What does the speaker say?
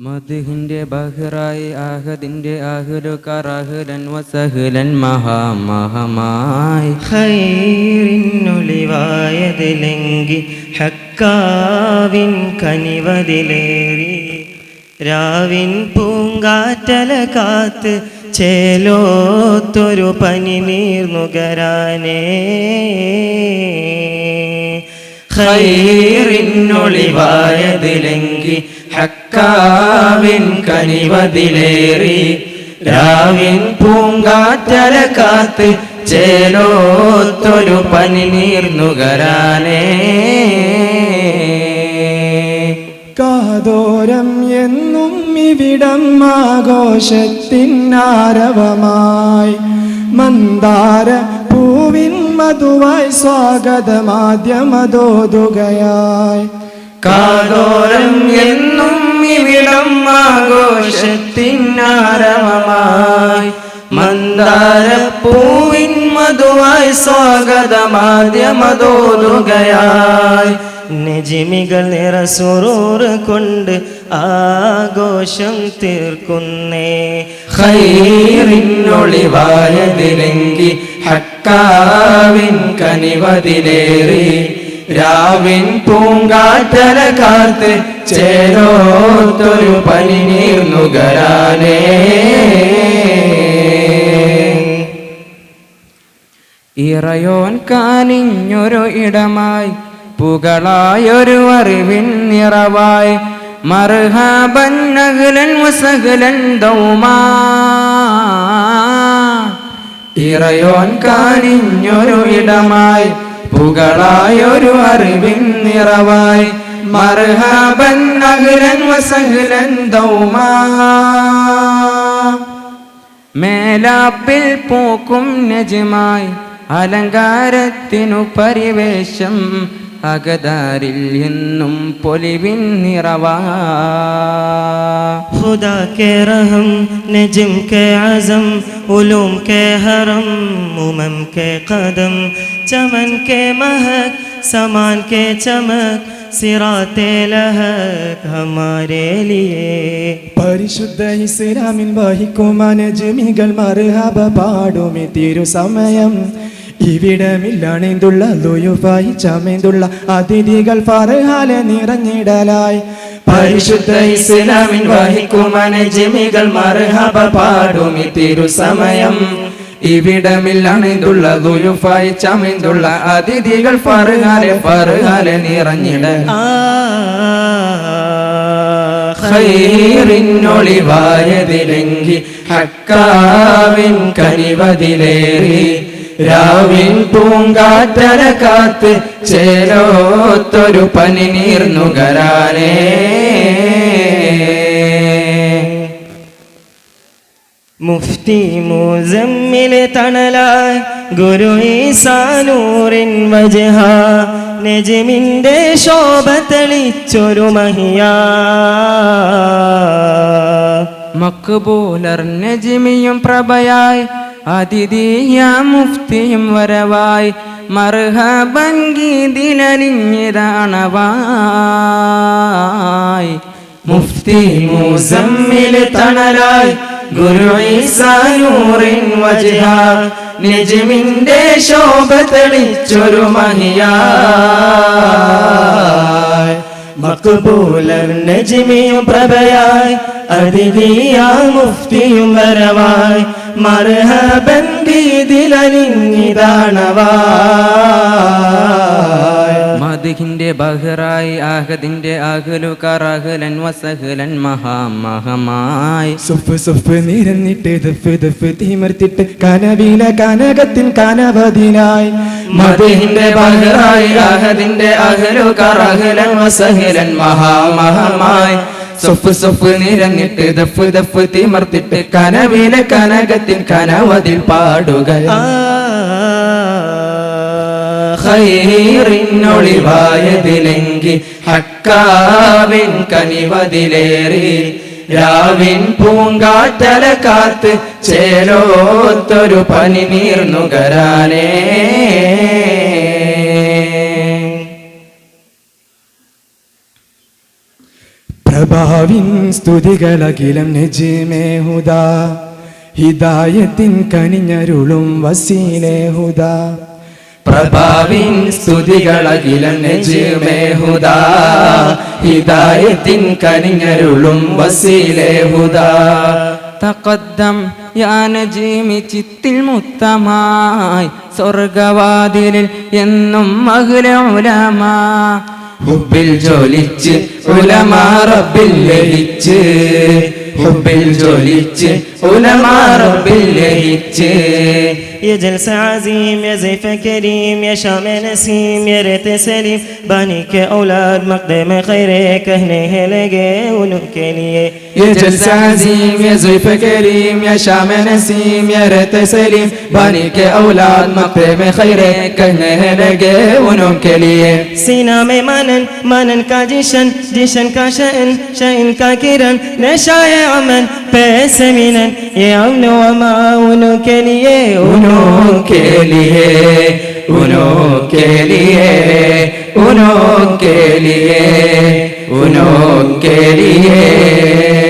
മദ്ഹിന്റെ ബഹ്റായി ആഹദിന്റെ അഹ്ലുകാർ അഹ്ലൻ വസഹ്ലൻ മഹാമഹമായി ഖൈറിന്നൊളിവായതിലെങ്കി ഹക്കാവിൻ കനിവതിലേറി രാവിൻ പൂങ്കാറ്റല കാത്ത് ചേലോത്തൊരു പനി നീർന്നുകരാനേ ഖൈറിന്നൊളിവായതിലെങ്കി ഹക്കാവിൻ കനിവതിലേറി രാവിൻ പൂങ്കാറ്റല കാത്ത് ചേലോത്തൊരു പനി നീർന്നുകരാനേ കാതോരം എന്നും ഇവിടം ആഘോഷത്തിനാരവമായി മന്ദാര പൂവിൻ മധുവായി സ്വാഗതമാദ്യമതോതുകയായി കാതോരം എന്നും ഇവിടം ആഘോഷത്തിനാരവമായി മന്ദാരപ്പൂവിൻ മധുവായി സ്വാഗതമാദ്യമതോതുകയായി നെജിമികൾ നിറസുറൂർ കൊണ്ട് ആഘോഷം തീർക്കുന്നേ ഖൈറിന്നൊളിവായതിലെങ്കി ഹക്കാവിൻ കനിവതിലേറി രാവിൻ പൂങ്കാറ്റല കാത്ത് ചേരോത്തൊരു പനി നീർന്നുകരാനേ ഇറയോൻ കാനിഞ്ഞൊരു ഇടമായി പുകളായൊരു അറിവിൻ നിറവായി മർഹബൻ അഹ്ലൻ വസഹ്ലൻ ദൗമാ ഇറയോൻ കാനിഞ്ഞൊരു ഇടമായി പുകളായൊരു അറിവിൻ നിറവായി മർഹബൻ അഹ്ലൻ വസഹ്ലൻ ദൗമാ മേലാപ്പിൽ പൂക്കും നജ്മായി അലങ്കാരത്തിനു പരിവേഷം അകതാരിൽ എന്നും പൊലിവിൻ നിറവാ खुदा के रहम नजम के आज़म उलूम के हरम उमम के कदम चमन के महक समान के चमक सिराते लहक हमारे लिए പരിശുദ്ധ ഇസ്ലാമിൻ വഹിക്കുമാന ജമികൾ മർഹബ പാടുമി തിരു സമയം ഇവിടമില്ലാണെന്തുള്ള ലുയുഫായി ചമേന്തുള്ള അതിഥികൾ ഫർഹാലെ നിറഞ്ഞിടലായി പരിശുദ്ധ ഇസ്ലാമിൻ വഹിക്കുമാന ജമികൾ മർഹബ പാടുമി തിരു സമയം ഇവിടമില്ലാണെന്തുള്ള ലുയുഫായി ചമേന്തുള്ള അതിഥികൾ ഫർഹാലെ നിറഞ്ഞിട ഖൈറിന്നൊളിവായതിലെങ്കി ഹക്കാവിൻ കനിവതിലേറി രാവിൻ പൂങ്കാറ്റല കാത്ത് ചേലോത്തൊരു പനി നീർന്നുകരാനേ മുഫ്തി മുസമ്മിൽ തണലായി ഗുരു ഈസാ നൂറിൻ വജ്ഹ നജ്മിന്റെ ശോഭ തെളിച്ചൊരു മഹിയാ മക്ബൂലർ നജ്മിയും പ്രഭയായി അതിഥിയ മുഫ്തിയും വരവായി മർഹബൻ ഗീതിലലിഞ്ഞിതാണവായി മുഫ്തി മുസമ്മിൽ തണലായി ഗുരു ഈസാ നൂറിൻ വജ്ഹ നജ്മിന്റെ ശോഭ തെളിച്ചൊരു മഹിയായി മക്ബൂലർ നജ്മിയും പ്രഭയായി അതിഥിയാ മുഫ്തിയും വരവായി മർഹബൻ ഗീതിലലിഞ്ഞിതാണവായി മദ്ഹിന്റെ ബഹ്റായി ആഹദിന്റെ അഹ്ലുകാർ അഹ്ലൻ വസഹ്ലൻ മഹാമഹമായി സുഫ് സുഫ് നിരന്നിട്ട് ദഫ് ദഫ് തീമർത്തിട്ട് കനവില കനകത്തിൻ കനവതിനായി മദ്ഹിന്റെ ബഹ്റായി ആഹദിന്റെ അഹ്ലുകാർ അഹ്ലൻ വസഹ്ലൻ മഹാമഹമായി സുഫ് സുഫ് നിരന്നിട്ട് ദഫ് ദഫ് തീമർത്തിട്ട് കനവില കനകത്തിൻ കനവതിൽ പാടുക ഖൈറിന്നൊളിവായതിലെങ്കി ഹക്കാവിൻ കനിവതിലേറി രാവിൻ പൂങ്കാറ്റല കാത്ത് ചേലോത്തൊരു പനി നീർന്നുകരാനേ പ്രഭാവിൻ സ്തുതികളകിലം നെജ്മേ ഹുദാ ഹിദായത്തിൻ കനിഞ്ഞരുളും വസീലേ ഹുദാ പ്രഭാവിൻ സ്തുതികളകിലം നെജ്മേ ഹുദാ ഹിദായത്തിൻ കനിഞ്ഞരുളും വസീലേ ഹുദാ തഖദ്ദം യാ നജീമി ചിത്തിൽ മുത്തമായി സ്വർഗവാതിലിൽ എന്നും അഹ്ലെ ഉലമാ ഹുബ്ബിൽ ജ്വലിച്ച് ഉലമാ റബ്ബിൽ ലയിച്ച് ഹുബ്ബിൽ ജ്വലിച്ച് ഉലമാ റബ്ബിൽ ലയിച്ച് يا جلس عظيم يا زيف كريم يا شام نسيم يا ريت سليم بانيك أولاد مقدم خيرك هنيه لقي ونوك ليه يا جلس عظيم يا زيف كريم يا شام نسيم يا ريت سليم بانيك أولاد مقدم خيرك هنيه لقي ونوك ليه سينا ميمانا مانا كاجيشن جيشن كاشئن شئن كاكيرا نشاي عمن بسمينا يا أمن وما ونوك ليه के लिए उनों के लिए उनों के लिए उनों के लिए